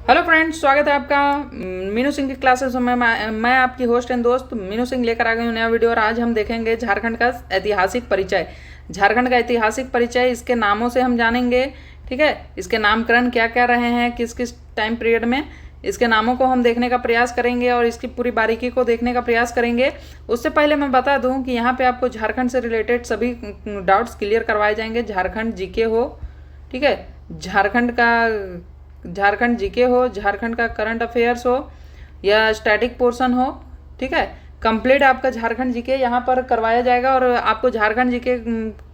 Hello friends, स्वागत है आपका मीनू सिंह की क्लासेस में। मैं आपकी होस्ट एंड दोस्त मीनू सिंह लेकर आ गई हूँ नया वीडियो। और आज हम देखेंगे झारखंड का ऐतिहासिक परिचय। झारखंड का ऐतिहासिक परिचय इसके नामों से हम जानेंगे। ठीक है, इसके नामकरण क्या क्या रहे हैं, किस किस टाइम पीरियड में, इसके नामों को हम देखने का प्रयास करेंगे और इसकी पूरी बारीकी को देखने का प्रयास करेंगे। उससे पहले मैं बता दूं कि यहाँ पे आपको झारखंड से रिलेटेड सभी डाउट्स क्लियर करवाए जाएंगे। झारखंड जीके हो, ठीक है, झारखंड जीके हो, झारखंड का करंट अफेयर्स हो या स्टैटिक पोर्शन हो, ठीक है, कंप्लीट आपका झारखंड जीके यहाँ पर करवाया जाएगा। और आपको झारखंड जीके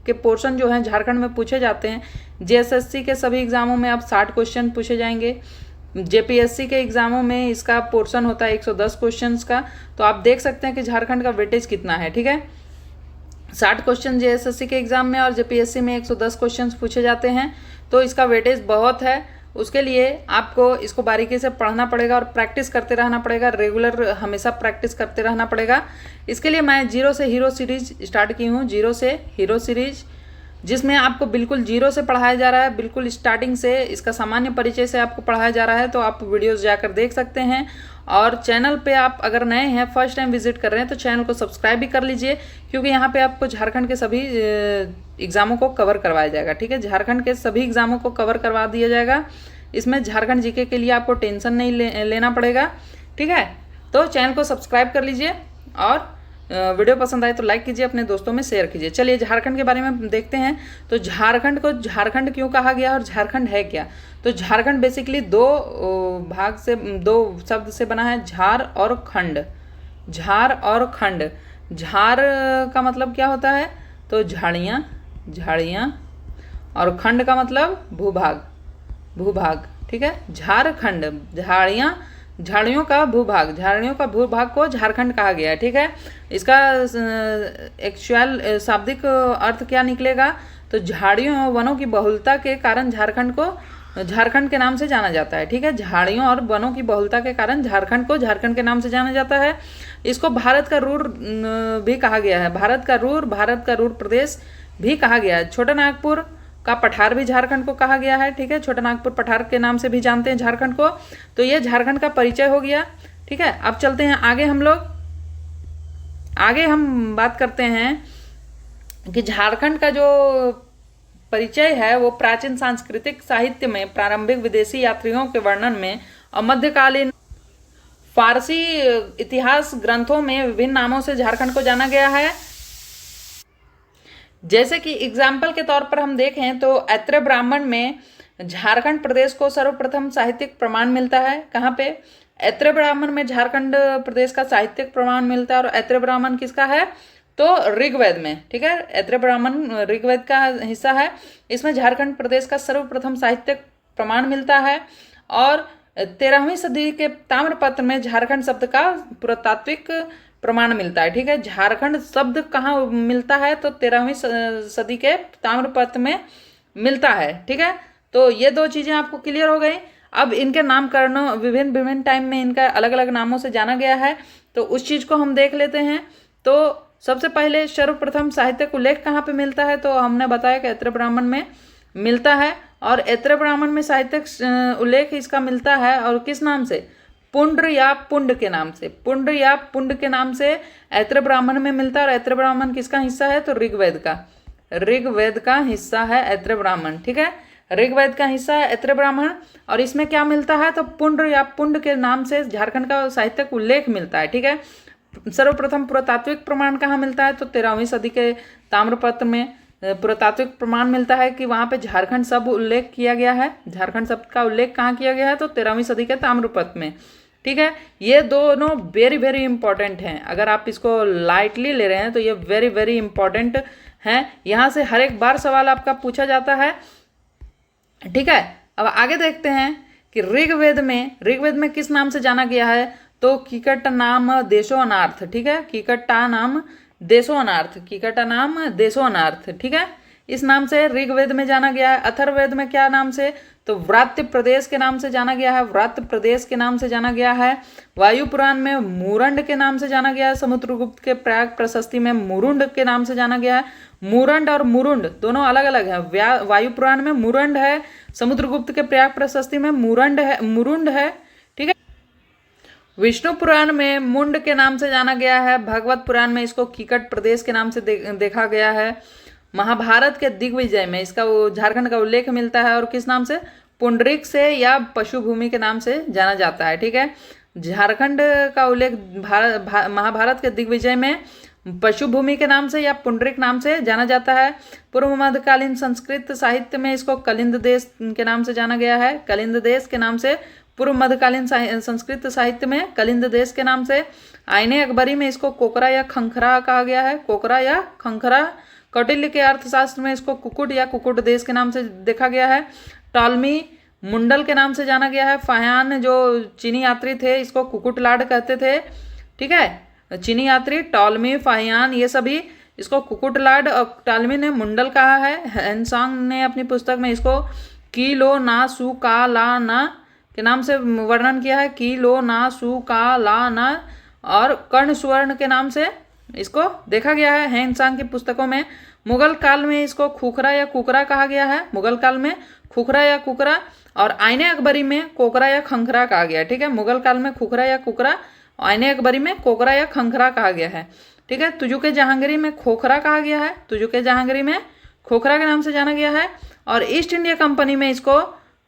के पोर्शन जो हैं झारखंड में पूछे जाते हैं। जेएसएससी के सभी एग्जामों में अब 60 क्वेश्चन पूछे जाएंगे। जेपीएससी के एग्जामों में इसका पोर्शन होता है 110 क्वेश्चंस का। तो आप देख सकते हैं कि झारखंड का वेटेज कितना है। ठीक है, 60 क्वेश्चन जेएसएससी के एग्जाम में और जेपीएससी में 110 क्वेश्चन पूछे जाते हैं। तो इसका वेटेज बहुत है। उसके लिए आपको इसको बारीकी से पढ़ना पड़ेगा और प्रैक्टिस करते रहना पड़ेगा। रेगुलर हमेशा प्रैक्टिस करते रहना पड़ेगा। इसके लिए मैं जीरो से हीरो सीरीज स्टार्ट की हूँ। जीरो से हीरो सीरीज, जिसमें आपको बिल्कुल जीरो से पढ़ाया जा रहा है, बिल्कुल स्टार्टिंग से इसका सामान्य परिचय से आपको पढ़ाया जा रहा है। तो आप वीडियोस जाकर देख सकते हैं। और चैनल पे आप अगर नए हैं, फर्स्ट टाइम विजिट कर रहे हैं, तो चैनल को सब्सक्राइब भी कर लीजिए, क्योंकि यहाँ पे आपको झारखंड के सभी एग्जामों को कवर करवाया जाएगा। ठीक है, झारखंड के सभी एग्जामों को कवर करवा दिया जाएगा। इसमें झारखंड जीके के लिए आपको टेंशन नहीं लेना पड़ेगा। ठीक है, तो चैनल को सब्सक्राइब कर लीजिए और वीडियो पसंद आए तो लाइक कीजिए, अपने दोस्तों में शेयर कीजिए। चलिए झारखंड के बारे में देखते हैं। तो झारखंड को झारखंड क्यों कहा गया और झारखंड है क्या? तो झारखंड बेसिकली दो शब्द से बना है, झार और खंड। झार और खंड। झार का मतलब क्या होता है? तो झाड़ियाँ, और खंड का मतलब भूभाग। ठीक है, झारखंड, झाड़ियों का भूभाग को झारखंड कहा गया है। ठीक है, इसका एक्चुअल शाब्दिक अर्थ क्या निकलेगा? तो झाड़ियों वनों की बहुलता के कारण झारखंड के नाम से जाना जाता है। ठीक है, झाड़ियों और वनों की बहुलता के कारण झारखंड को झारखंड के नाम से जाना जाता है। इसको भारत का रूर भी कहा गया है। भारत का रूर प्रदेश भी कहा गया है। छोटा नागपुर का पठार भी झारखंड को कहा गया है। ठीक है, छोटा नागपुर पठार के नाम से भी जानते हैं झारखंड को। तो ये झारखंड का परिचय हो गया। ठीक है, अब चलते हैं आगे। हम बात करते हैं कि झारखंड का जो परिचय है वो प्राचीन सांस्कृतिक साहित्य में, प्रारंभिक विदेशी यात्रियों के वर्णन में और मध्यकालीन फारसी इतिहास ग्रंथों में विभिन्न नामों से झारखंड को जाना गया है। जैसे कि एग्जाम्पल के तौर पर हम देखें तो ऐत्र ब्राह्मण में झारखंड प्रदेश को सर्वप्रथम साहित्यिक प्रमाण मिलता है। कहाँ पे? ऐत्र ब्राह्मण में झारखंड प्रदेश का साहित्यिक प्रमाण मिलता है। और ऐत्र ब्राह्मण किसका है? तो ऋग्वेद में। ठीक है, ऐत्र ब्राह्मण ऋग्वेद का हिस्सा है। इसमें झारखंड प्रदेश का सर्वप्रथम साहित्यिक प्रमाण मिलता है। और 13वीं सदी के ताम्रपत्र में झारखंड शब्द का पुरातात्विक प्रमाण मिलता है। ठीक है, झारखंड शब्द कहाँ मिलता है? तो 13वीं सदी के ताम्रपत्र में मिलता है। ठीक है, तो ये दो चीजें आपको क्लियर हो गई। अब इनके नामकरण विभिन्न टाइम में इनका अलग अलग नामों से जाना गया है। तो उस चीज को हम देख लेते हैं। तो सबसे पहले सर्वप्रथम साहित्यिक उल्लेख कहाँ पे मिलता है? तो हमने बताया कि ऐत्र ब्राह्मण में मिलता है। और ऐत्र ब्राह्मण में साहित्यिक उल्लेख इसका मिलता है, और किस नाम से? पुंड्र या पुंड के नाम से ऐत्र ब्राह्मण में मिलता है। और ऐत्र ब्राह्मण किसका हिस्सा है? तो ऋग्वेद का हिस्सा है ऐत्र ब्राह्मण। ठीक है, ऋग्वेद का हिस्सा है ऐत्र ब्राह्मण। और इसमें क्या मिलता है? तो पुंड्र या पुंड के नाम से झारखंड का साहित्यिक उल्लेख मिलता है। ठीक है, सर्वप्रथम पुरातात्विक प्रमाण कहाँ मिलता है? तो 13वीं सदी के ताम्रपत्र में पुरातात्विक प्रमाण मिलता है कि वहां पे झारखंड शब्द उल्लेख किया गया है। झारखंड शब्द का उल्लेख कहाँ किया गया है? तो 13वीं सदी के ताम्रपत्र में। ठीक है, ये दोनों वेरी वेरी इंपॉर्टेंट हैं। अगर आप इसको लाइटली ले रहे हैं तो ये वेरी वेरी इंपॉर्टेंट हैं। यहाँ से हर एक बार सवाल आपका पूछा जाता है। ठीक है, अब आगे देखते हैं कि ऋग्वेद में किस नाम से जाना गया है? तो कीकट नाम देशोअनार्थ। ठीक है, कीकटा नाम देशोअनार्थ। ठीक है, इस नाम से ऋग्वेद में जाना गया है। अथर्ववेद में क्या नाम से? तो व्रात्य प्रदेश के नाम से जाना गया है। वायु पुराण में मुरंड के नाम से जाना गया है। समुद्रगुप्त के प्रयाग प्रशस्ति में मुरुंड के नाम से जाना गया है। मुरंड और मुरुंड दोनों अलग अलग है। वायु पुराण में मुरंड है, समुद्रगुप्त के प्रयाग प्रशस्ति में मुरुंड है। ठीक है। विष्णु पुराण में मुंड के नाम से जाना गया है। भागवत पुराण में इसको कीकट प्रदेश के नाम से देखा गया है। महाभारत के दिग्विजय में इसका झारखंड का उल्लेख मिलता है और किस नाम से, पुंडरीक से या पशु भूमि के नाम से जाना जाता है। ठीक है। झारखंड का उल्लेख महाभारत के दिग्विजय में पशु भूमि के नाम से या पुंडरीक नाम से जाना जाता है। पूर्व मध्यकालीन संस्कृत साहित्य में इसको कलिंद देश के नाम से जाना गया है। कलिंद देश के नाम से पूर्व मध्यकालीन संस्कृत साहित्य में कलिंद देश के नाम से। आईने अकबरी में इसको कोकरा या खंखरा कहा गया है। कोकरा या खंखरा। कौटिल्य के अर्थशास्त्र में इसको कुकुट या कुकुट देश के नाम से देखा गया है। टॉलमी मुंडल के नाम से जाना गया है। फाह्यान जो चीनी यात्री थे इसको कुकुटलाड कहते थे। ठीक है। चीनी यात्री टॉलमी, फाह्यान ये सभी इसको कुकुटलाड और टॉलमी ने मुंडल कहा है। हेनसांग ने अपनी पुस्तक में इसको की लो ना सु का ला ना के नाम से वर्णन किया है। की लो ना सु का ला ना और कर्ण सुवर्ण के नाम से इसको देखा गया है हेनसांग की पुस्तकों में। मुगल काल में इसको खुखरा या कुकरा कहा गया है। मुगल काल में खुखरा या कुकरा और आईने अकबरी में कोकरा या खंखरा कहा गया है। ठीक है। मुगल काल में खुखरा या कुकरा, आईने अकबरी में कोकरा या खंखरा कहा गया है। ठीक है। तुजुके जहांगीरी में खोखरा कहा गया है। तुजुके जहांगीरी में खोखरा के नाम से जाना गया है। और ईस्ट इंडिया कंपनी में इसको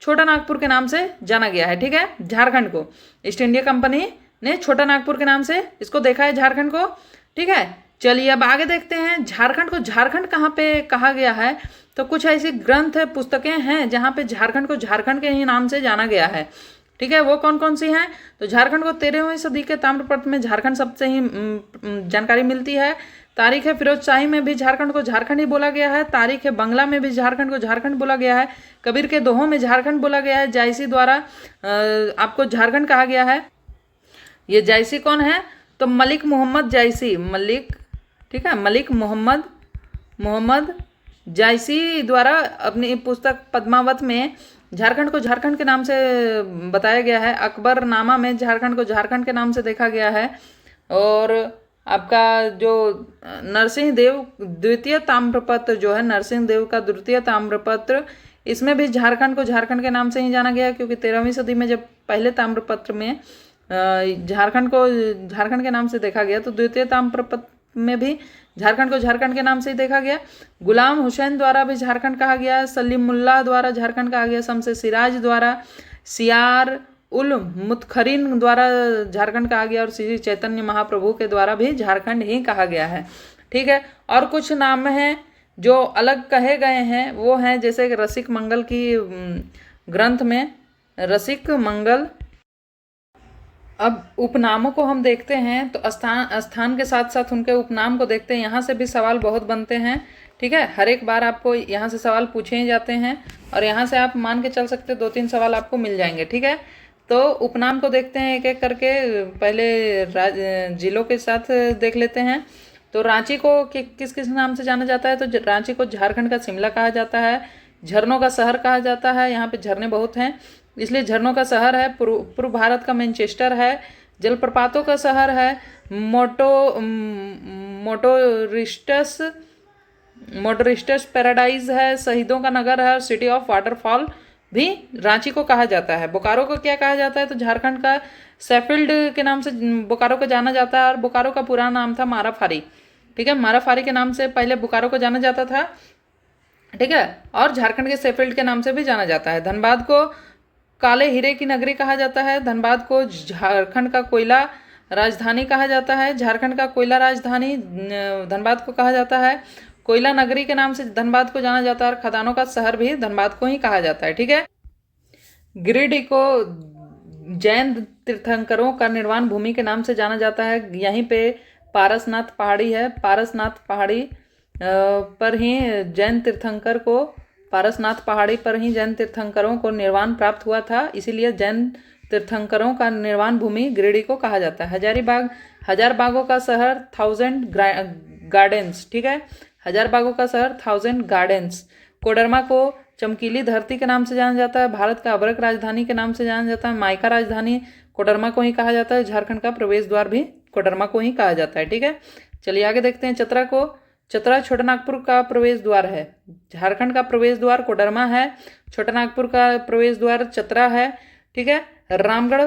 छोटा नागपुर के नाम से जाना गया है। ठीक है। झारखंड को ईस्ट इंडिया कंपनी ने छोटा नागपुर के नाम से इसको देखा है झारखंड को। ठीक है। चलिए अब आगे देखते हैं झारखंड को झारखंड कहाँ पे कहा गया है। तो कुछ ऐसी ग्रंथ है, पुस्तकें हैं जहाँ पे झारखंड को झारखंड के ही नाम से जाना गया है। ठीक है। वो कौन कौन सी हैं? तो झारखंड को 13वीं सदी के ताम्रपत्र में झारखंड शब्द से ही जानकारी मिलती है। तारीख है फिरोज शाही में भी झारखंड को झारखंड ही बोला गया है। तारीख है बंगला में भी झारखंड को झारखंड बोला गया है। कबीर के दोहों में झारखंड बोला गया है। जायसी द्वारा आपको झारखंड कहा गया है। ये जायसी कौन है? तो मलिक मोहम्मद जायसी, मलिक, ठीक है, मलिक मोहम्मद जायसी द्वारा अपनी पुस्तक पद्मावत में झारखंड को झारखंड के नाम से बताया गया है। अकबरनामा में झारखंड को झारखंड के नाम से देखा गया है। और आपका जो नरसिंह देव द्वितीय ताम्रपत्र जो है, नरसिंह देव का द्वितीय ताम्रपत्र, इसमें भी झारखंड को झारखंड के नाम से ही जाना गया, क्योंकि 13वीं सदी में जब पहले ताम्रपत्र में झारखंड को झारखंड के नाम से देखा गया, तो द्वितीय ताम्रपत्र में भी झारखंड को झारखंड के नाम से ही देखा गया। गुलाम हुसैन द्वारा भी झारखंड कहा गया। सलीमुल्लाह द्वारा झारखंड कहा गया। शमसे सिराज द्वारा, सियार उल मुतखरीन द्वारा झारखंड कहा गया और श्री चैतन्य महाप्रभु के द्वारा भी झारखंड ही कहा गया है। ठीक है। और कुछ नाम हैं जो अलग कहे गए हैं, वो हैं जैसे रसिक मंगल की ग्रंथ में रसिक मंगल। अब उपनामों को हम देखते हैं तो स्थान के साथ साथ उनके उपनाम को देखते हैं। यहाँ से भी सवाल बहुत बनते हैं। ठीक है। हर एक बार आपको यहाँ से सवाल पूछे ही जाते हैं और यहाँ से आप मान के चल सकते 2-3 सवाल आपको मिल जाएंगे। ठीक है। तो उपनाम को देखते हैं एक एक करके। पहले जिलों के साथ देख लेते हैं। तो रांची को किस किस नाम से जाना जाता है? तो रांची को झारखंड का शिमला कहा जाता है। झरनों का शहर कहा जाता है। यहाँ पे झरने बहुत हैं इसलिए झरनों का शहर है। पूर्व भारत का मैनचेस्टर है। जलप्रपातों का शहर है। मोटोरिस्टस पैराडाइज है। शहीदों का नगर है। सिटी ऑफ वाटरफॉल भी रांची को कहा जाता है। बोकारो को क्या कहा जाता है? तो झारखंड का सेफील्ड के नाम से बोकारो को जाना जाता है। और बोकारो का पूरा नाम था माराफारी। ठीक है। माराफारी के नाम से पहले बोकारो को जाना जाता था। ठीक है। और झारखंड के सेफील्ड के नाम से भी जाना जाता है। धनबाद को काले हीरे की नगरी कहा जाता है। धनबाद को झारखंड का कोयला राजधानी कहा जाता है। झारखंड का कोयला राजधानी धनबाद को कहा जाता है। कोयला नगरी के नाम से धनबाद को जाना जाता है। और खदानों का शहर भी धनबाद को ही कहा जाता है। ठीक है। गिरिडीह को जैन तीर्थंकरों का निर्वाण भूमि के नाम से जाना जाता है। यहीं पे पारसनाथ पहाड़ी है। पारसनाथ पहाड़ी पर ही जैन तीर्थंकर को पारसनाथ पहाड़ी पर ही जैन तीर्थंकरों को निर्वाण प्राप्त हुआ था। इसीलिए जैन तीर्थंकरों का निर्वाण भूमि गिरिडीह को कहा जाता है। हजारीबाग, हजार बागों का शहर, 1000 गार्डन्स। ठीक है। हजार बागों का शहर, 1000 गार्डन्स। कोडरमा को चमकीली धरती के नाम से जाना जाता है। भारत का अभ्रक राजधानी के नाम से जाना जाता है। माइका राजधानी कोडरमा को ही कहा जाता है। झारखंड का प्रवेश द्वार भी कोडरमा को ही कहा जाता है। ठीक है। चलिए आगे देखते हैं। चतरा को चतरा छोटा नागपुर का प्रवेश द्वार है। झारखंड का प्रवेश द्वार कोडरमा है। छोटा नागपुर का प्रवेश द्वार चतरा है। ठीक है। रामगढ़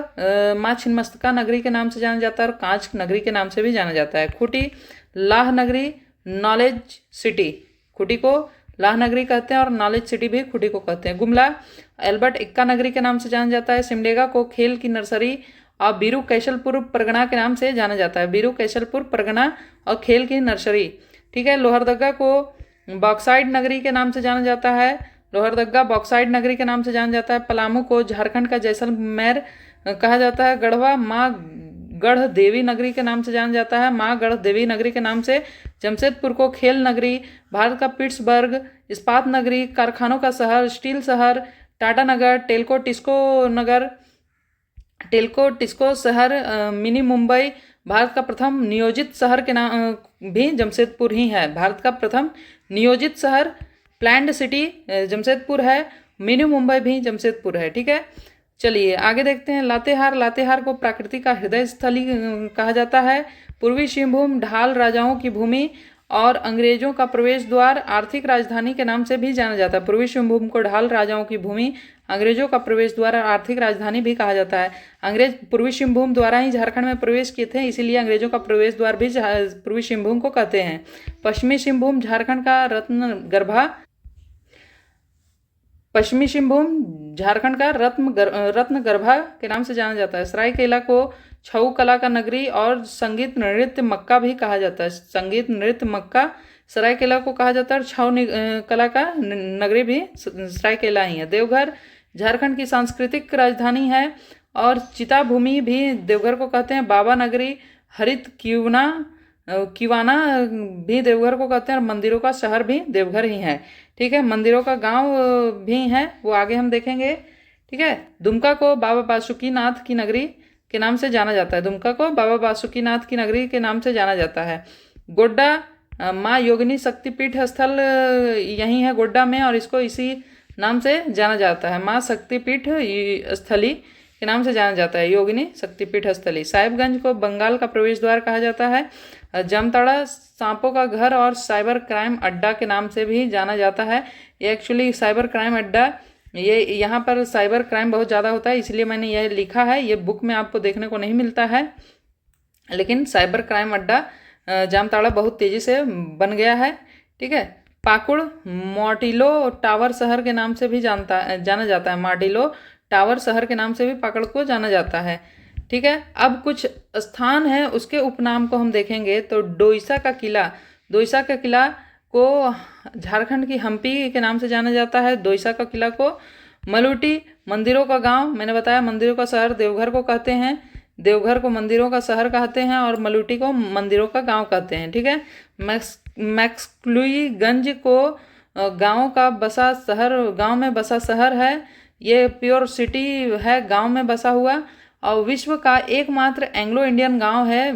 माँ छिन्नमस्तिका नगरी के नाम से जाना जाता है और कांच नगरी के नाम से भी जाना जाता है। खूंटी लाह नगरी, नॉलेज सिटी, खूंटी को लाह नगरी कहते हैं और नॉलेज सिटी भी खूंटी को कहते हैं। गुमला एल्बर्ट इक्का नगरी के नाम से जाना जाता है। सिमडेगा को खेल की नर्सरी और बीरू कैसलपुर परगना के नाम से जाना जाता है। बीरू कैसलपुर परगना और खेल की नर्सरी। ठीक है। लोहरदगा को बॉक्साइड नगरी के नाम से जाना जाता है। लोहरदगा बॉक्साइड नगरी के नाम से जाना जाता है। पलामू को झारखंड का जैसलमेर कहा जाता है। गढ़वा माँ गढ़ देवी नगरी के नाम से जाना जाता है। माँ गढ़ देवी नगरी के नाम से। जमशेदपुर को खेल नगरी, भारत का पिट्सबर्ग, इस्पात नगरी, कारखानों का शहर, स्टील शहर, टाटा नगर, टेल्को टिस्को शहर, मिनी मुंबई, भारत का प्रथम नियोजित शहर के नाम भी जमशेदपुर ही है। भारत का प्रथम नियोजित शहर प्लैंड सिटी जमशेदपुर है। मिनी मुंबई भी जमशेदपुर है। ठीक है। चलिए आगे देखते हैं। लातेहार, लातेहार को प्राकृतिक का हृदय स्थली कहा जाता है। पूर्वी सिंहभूम ढाल राजाओं की भूमि और अंग्रेजों का प्रवेश द्वार, आर्थिक राजधानी के नाम से भी जाना जाता है। पूर्वी सिंहभूम को ढाल राजाओं की भूमि, अंग्रेजों का प्रवेश द्वार और आर्थिक राजधानी भी कहा जाता है। अंग्रेज पूर्वी सिंहभूम द्वारा ही झारखंड में प्रवेश किए थे, इसीलिए अंग्रेजों का प्रवेश द्वार भी पूर्वी सिंहभूम को कहते हैं। पश्चिमी सिंहभूम झारखंड का पश्चिमी सिंहभूम झारखंड का रत्नगर्भा के नाम से जाना जाता है। सरायकेला को छऊ कला का नगरी और संगीत नृत्य मक्का भी कहा जाता है। संगीत नृत्य मक्का सरायकेला को कहा जाता है और छऊ कला का नगरी भी सरायकेला ही है। देवघर झारखंड की सांस्कृतिक राजधानी है और चिता भूमि भी देवघर को कहते हैं। बाबा नगरी, हरित किवाना भी देवघर को कहते हैं और मंदिरों का शहर भी देवघर ही है। ठीक है। मंदिरों का गांव भी है, वो आगे हम देखेंगे। ठीक है। दुमका को बाबा बासुकीनाथ की नगरी के नाम से जाना जाता है। दुमका को बाबा बासुकीनाथ की नगरी के नाम से जाना जाता है। गोड्डा माँ योगिनी शक्तिपीठ स्थल यहीं है गोड्डा में और इसको इसी नाम से जाना जाता है। माँ शक्तिपीठ स्थली के नाम से जाना जाता है, योगिनी शक्तिपीठ स्थली। साहिबगंज को बंगाल का प्रवेश द्वार कहा जाता है। जामताड़ा सांपों का घर और साइबर क्राइम अड्डा के नाम से भी जाना जाता है। ये एक्चुअली साइबर क्राइम अड्डा, ये यहाँ पर साइबर क्राइम बहुत ज़्यादा होता है, इसलिए मैंने यह लिखा है। ये बुक में आपको देखने को नहीं मिलता है, लेकिन साइबर क्राइम अड्डा जामताड़ा बहुत तेज़ी से बन गया है। ठीक है। पाकुड़ मोटिलो टावर शहर के नाम से भी जाना जाता है। माटिलो टावर शहर के नाम से भी पाकड़ को जाना जाता है। ठीक है। अब कुछ स्थान है उसके उपनाम को हम देखेंगे। तो डोईसा का किला को झारखंड की हम्पी के नाम से जाना जाता है। डोईसा का किला को मलूटी मंदिरों का गांव, मैंने बताया मंदिरों का शहर देवघर को कहते हैं। देवघर को मंदिरों का शहर कहते हैं और मलूटी को मंदिरों का गांव कहते हैं। ठीक है। मैक्सक्लुईगंज को गांव में बसा शहर है। ये प्योर सिटी है, गांव में बसा हुआ, और विश्व का एकमात्र एंग्लो इंडियन गांव है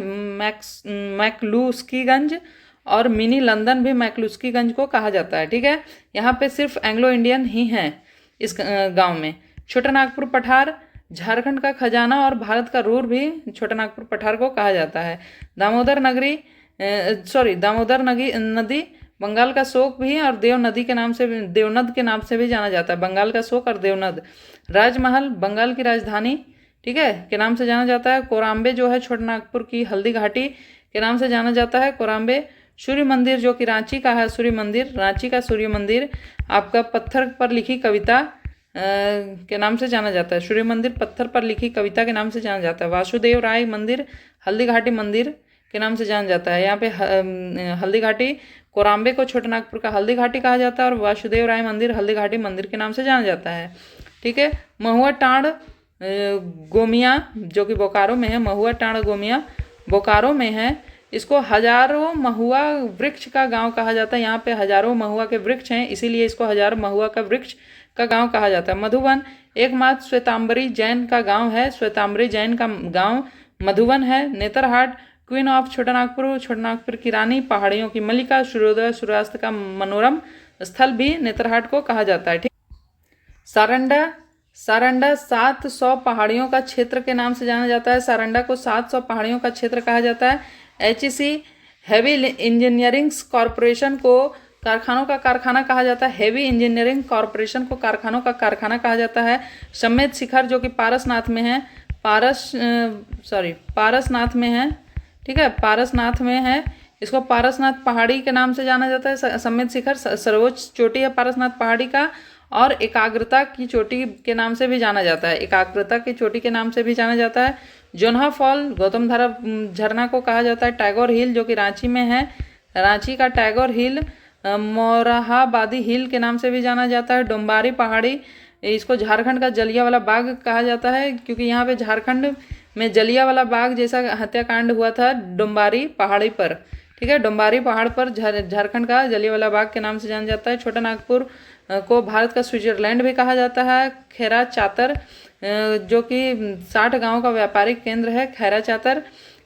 मैक्लुस्कीगंज, और मिनी लंदन भी मैक्लुस्कीगंज को कहा जाता है। ठीक है। यहाँ पे सिर्फ एंग्लो इंडियन ही हैं इस गांव में। छोटा नागपुर पठार झारखंड का खजाना और भारत का रूर भी छोटा नागपुर पठार को कहा जाता है। दामोदर नदी बंगाल का शोक भी और देवनद के नाम से भी जाना जाता है। बंगाल का शोक और देवनद। राजमहल बंगाल की राजधानी, ठीक है, के नाम से जाना जाता है। कोराम्बे जो है छोटा नागपुर की हल्दी घाटी के नाम से जाना जाता है। कोराम्बे सूर्य मंदिर जो कि रांची का है, रांची का सूर्य मंदिर आपका पत्थर पर लिखी कविता के नाम से जाना जाता है। सूर्य मंदिर पत्थर पर लिखी कविता के नाम से जाना जाता है। वासुदेव राय मंदिर हल्दी घाटी मंदिर के नाम से जाना जाता है। यहाँ पे हल्दी घाटी, कोराम्बे को छोटा नागपुर का हल्दी घाटी कहा जाता है और वासुदेव राय मंदिर हल्दी घाटी मंदिर के नाम से जाना जाता है। ठीक है। महुआ टांड गोमिया जो कि बोकारो में है, महुआ टांड गोमिया बोकारो में है। इसको हजारों महुआ वृक्ष का गांव कहा जाता है। यहाँ पे हजारों महुआ के वृक्ष हैं, इसीलिए इसको हजारों महुआ का वृक्ष का गांव कहा जाता है। मधुबन एकमात्र श्वेतांबरी जैन का गांव है। श्वेतांबरी जैन का गांव मधुबन है। नेतरहाट क्वीन ऑफ छोटा नागपुर की रानी, पहाड़ियों की मल्लिका, सूर्योदय सूर्यास्त का मनोरम स्थल भी नेतरहाट को कहा जाता है। ठीक। सारंडा 700 पहाड़ियों का क्षेत्र के नाम से जाना जाता है। सारंडा को 700 पहाड़ियों का क्षेत्र कहा जाता है। HEC हैवी इंजीनियरिंग कॉरपोरेशन को कारखानों का कारखाना कहा जाता है। हैवी इंजीनियरिंग कॉरपोरेशन को कारखानों का कारखाना कहा जाता है। समेत शिखर जो कि पारसनाथ में है, पारसनाथ में है, ठीक है, पारसनाथ में है। इसको पारसनाथ पहाड़ी के नाम से जाना जाता है। समेत शिखर सर्वोच्च चोटी है पारसनाथ पहाड़ी का, और एकाग्रता की चोटी के नाम से भी जाना जाता है। एकाग्रता की चोटी के नाम से भी जाना जाता है। जोन्हा फॉल गौतम धारा झरना को कहा जाता है। टैगोर हिल जो कि रांची में है, रांची का टैगोर हिल। मोरहाबादी हिल के नाम से भी जाना जाता है। डोम्बारी पहाड़ी, इसको झारखंड का जलियांवाला बाग कहा जाता है, क्योंकि यहाँ पे झारखंड में जलियांवाला बाग जैसा हत्याकांड हुआ था डोम्बारी पहाड़ी पर, ठीक है। डोम्बारी पहाड़ पर झारखंड का जलियांवाला बाग के नाम से जाना जाता है। छोटा नागपुर को भारत का स्विट्जरलैंड भी कहा जाता है। खैरा चातर जो कि 60 गांव का व्यापारिक केंद्र है, खैरा चातर,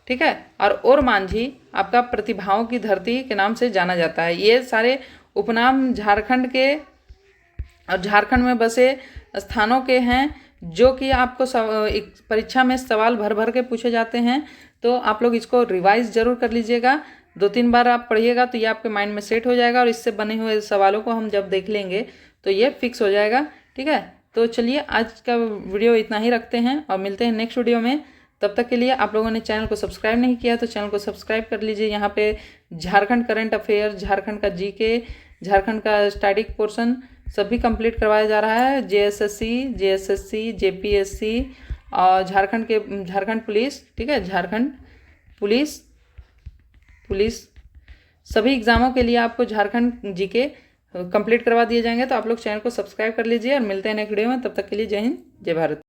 ठीक है। और ओरमांझी आपका प्रतिभाओं की धरती के नाम से जाना जाता है। ये सारे उपनाम झारखंड के और झारखंड में बसे स्थानों के हैं, जो कि आपको एक परीक्षा में सवाल भर भर के पूछे जाते हैं। तो आप लोग इसको रिवाइज जरूर कर लीजिएगा। 2-3 बार आप पढ़िएगा तो ये आपके माइंड में सेट हो जाएगा, और इससे बने हुए सवालों को हम जब देख लेंगे तो ये फिक्स हो जाएगा, ठीक है। तो चलिए आज का वीडियो इतना ही रखते हैं और मिलते हैं नेक्स्ट वीडियो में। तब तक के लिए आप लोगों ने चैनल को सब्सक्राइब नहीं किया तो चैनल को सब्सक्राइब कर लीजिए। यहाँ पे झारखंड करंट अफेयर, झारखंड का जीके, झारखंड का स्टैटिक पोर्शन सभी कंप्लीट करवाया जा रहा है। जेएसएससी, जेपीएससी और झारखंड पुलिस, ठीक है, झारखंड पुलिस सभी एग्जामों के लिए आपको झारखंड जीके कंप्लीट करवा दिए जाएंगे। तो आप लोग चैनल को सब्सक्राइब कर लीजिए और मिलते हैं नेक्स्ट वीडियो में। तब तक के लिए जय हिंद, जय भारत।